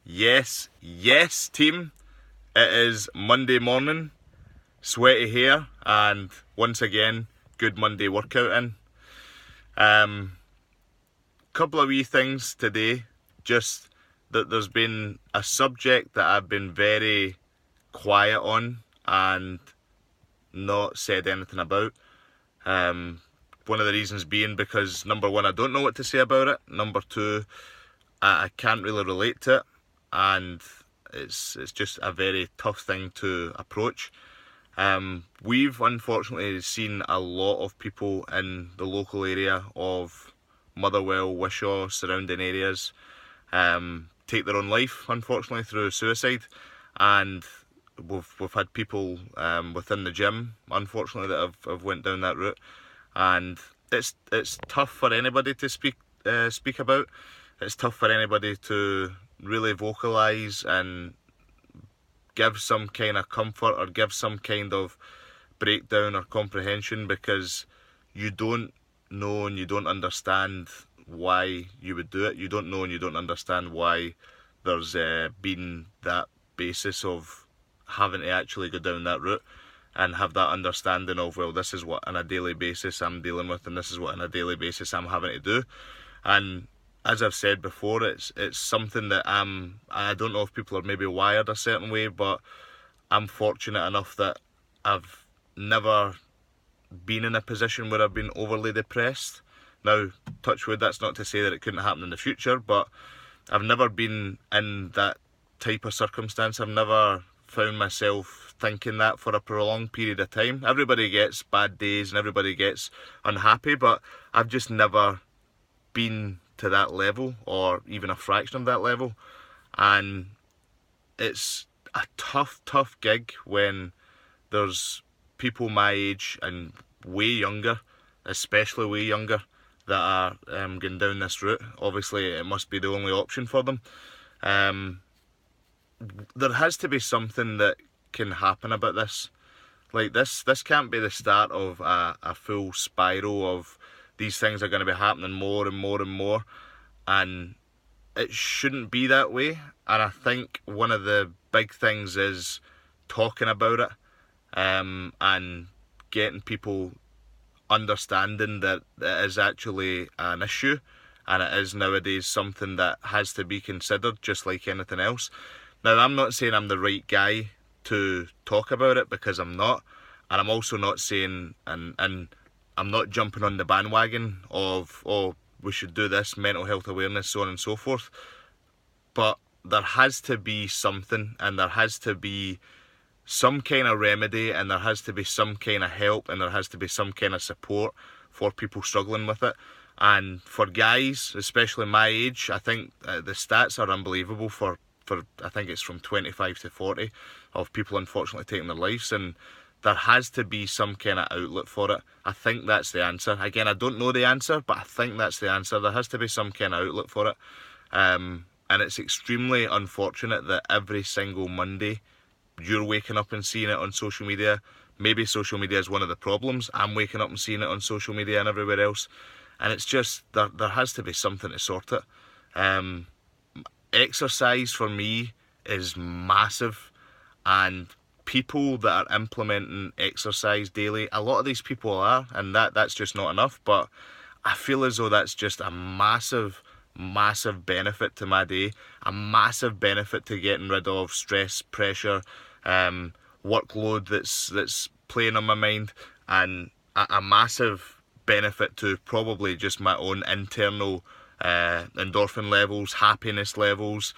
Yes, yes, team. It is Monday morning, sweaty hair, and once again, good Monday workout in. Couple of wee things today. Just that there's been a subject that I've been very quiet on and not said anything about. One of the reasons being because number one, I don't know what to say about it. Number two, I can't really relate to it, and it's just a very tough thing to approach. We've unfortunately seen a lot of people in the local area of Motherwell, Wishaw, surrounding areas take their own life, unfortunately, through suicide, and we've had people within the gym, unfortunately, that have went down that route, and it's tough for anybody to speak about. It's tough for anybody to really vocalise and give some kind of comfort or give some kind of breakdown or comprehension, because you don't know and you don't understand why you would do it. You don't know and you don't understand why there's been that basis of having to actually go down that route and have that understanding of, well, this is what on a daily basis I'm dealing with, and this is what on a daily basis I'm having to do. And as I've said before, it's something that I don't know if people are maybe wired a certain way, but I'm fortunate enough that I've never been in a position where I've been overly depressed. Now, touch wood, that's not to say that it couldn't happen in the future, but I've never been in that type of circumstance. I've never found myself thinking that for a prolonged period of time. Everybody gets bad days and everybody gets unhappy, but I've just never been to that level or even a fraction of that level. And it's a tough gig when there's people my age and way younger, especially way younger, that are going down this route. Obviously it must be the only option for them. There has to be something that can happen about this. Like this can't be the start of a full spiral of these things are going to be happening more and more and more, and it shouldn't be that way. And I think one of the big things is talking about it, and getting people understanding that it is actually an issue, and it is nowadays something that has to be considered just like anything else. Now, I'm not saying I'm the right guy to talk about it, because I'm not, and I'm also not saying and I'm not jumping on the bandwagon of, oh, we should do this, mental health awareness, so on and so forth. But there has to be something, and there has to be some kind of remedy, and there has to be some kind of help, and there has to be some kind of support for people struggling with it. And for guys, especially my age, I think the stats are unbelievable for I think it's from 25 to 40 of people unfortunately taking their lives, and there has to be some kind of outlet for it. I think that's the answer. Again, I don't know the answer, but I think that's the answer. There has to be some kind of outlet for it. And it's extremely unfortunate that every single Monday you're waking up and seeing it on social media. Maybe social media is one of the problems. I'm waking up and seeing it on social media and everywhere else. And it's just, there has to be something to sort it. Exercise for me is massive, and people that are implementing exercise daily, a lot of these people are, and that's just not enough. But I feel as though that's just a massive benefit to my day, a massive benefit to getting rid of stress, pressure, workload that's playing on my mind, and a massive benefit to probably just my own internal endorphin levels, happiness levels,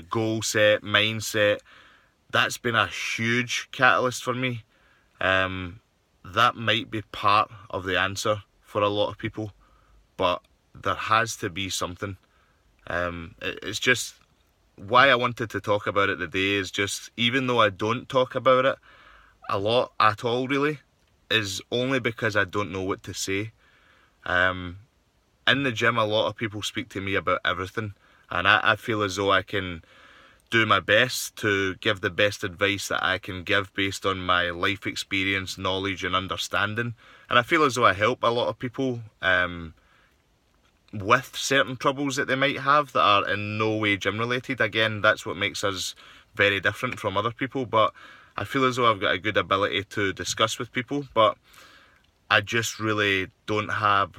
goal set, mindset. That's been a huge catalyst for me. That might be part of the answer for a lot of people, but there has to be something. It's just why I wanted to talk about it today is just, even though I don't talk about it a lot at all really, is only because I don't know what to say. In the gym, a lot of people speak to me about everything, and I feel as though I can do my best to give the best advice that I can give based on my life experience, knowledge and understanding. And I feel as though I help a lot of people with certain troubles that they might have that are in no way gym related. Again, that's what makes us very different from other people, but I feel as though I've got a good ability to discuss with people, but I just really don't have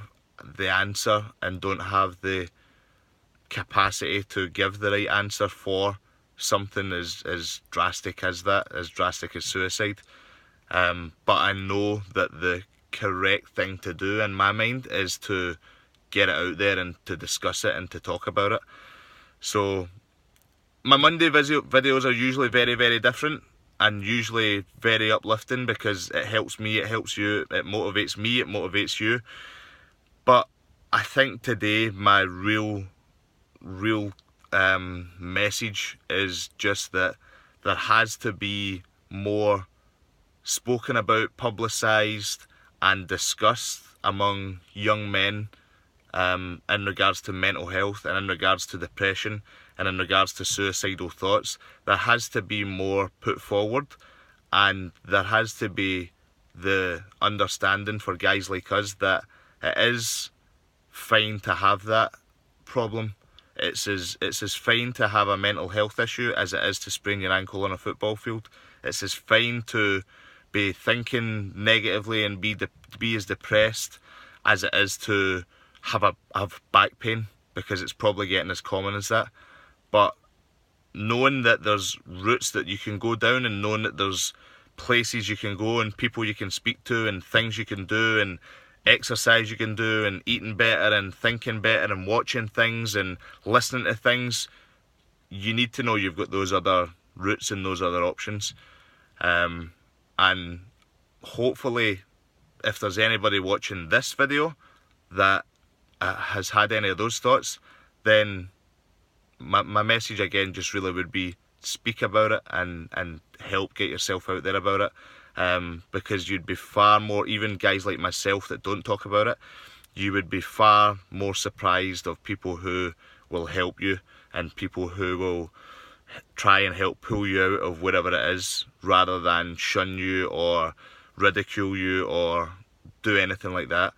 the answer and don't have the capacity to give the right answer for something as drastic as that, as drastic as suicide. But I know that the correct thing to do in my mind is to get it out there and to discuss it and to talk about it. So my Monday videos are usually very, very different and usually very uplifting because it helps me, it helps you, it motivates me, it motivates you. But I think today my real message is just that there has to be more spoken about, publicised and discussed among young men in regards to mental health and in regards to depression and in regards to suicidal thoughts. There has to be more put forward, and there has to be the understanding for guys like us that it is fine to have that problem. It's as fine to have a mental health issue as it is to sprain your ankle on a football field. It's as fine to be thinking negatively and be as depressed as it is to have back pain, because it's probably getting as common as that. But knowing that there's routes that you can go down, and knowing that there's places you can go and people you can speak to and things you can do and exercise you can do and eating better and thinking better and watching things and listening to things, you need to know you've got those other routes and those other options. And hopefully, if there's anybody watching this video that has had any of those thoughts, then my message again just really would be speak about it and help get yourself out there about it, because you'd be far more, even guys like myself that don't talk about it, you would be far more surprised of people who will help you and people who will try and help pull you out of whatever it is, rather than shun you or ridicule you or do anything like that.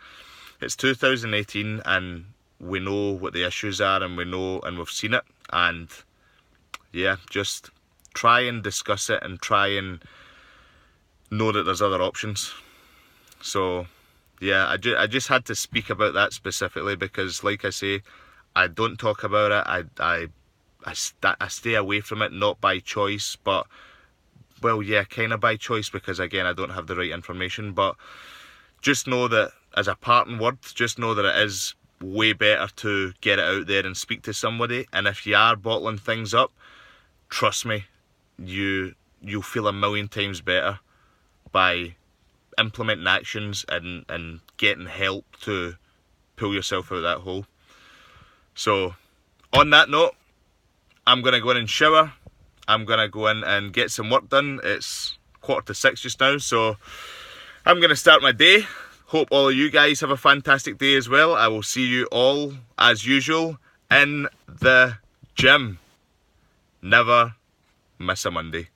It's 2018 and we know what the issues are, and we know and we've seen it, and yeah, just try and discuss it and try and know that there's other options. So yeah, I just had to speak about that specifically because, like I say, I don't talk about it. I stay away from it, not by choice, but, well, yeah, kind of by choice, because again, I don't have the right information. But just know that, as a parting word, just know that it is way better to get it out there and speak to somebody. And if you are bottling things up, trust me, you'll feel a million times better by implementing actions and getting help to pull yourself out of that hole. So on that note, I'm going to go in and shower. I'm going to go in and get some work done. It's 5:45 just now, so I'm going to start my day. Hope all of you guys have a fantastic day as well. I will see you all, as usual, in the gym. Never miss a Monday.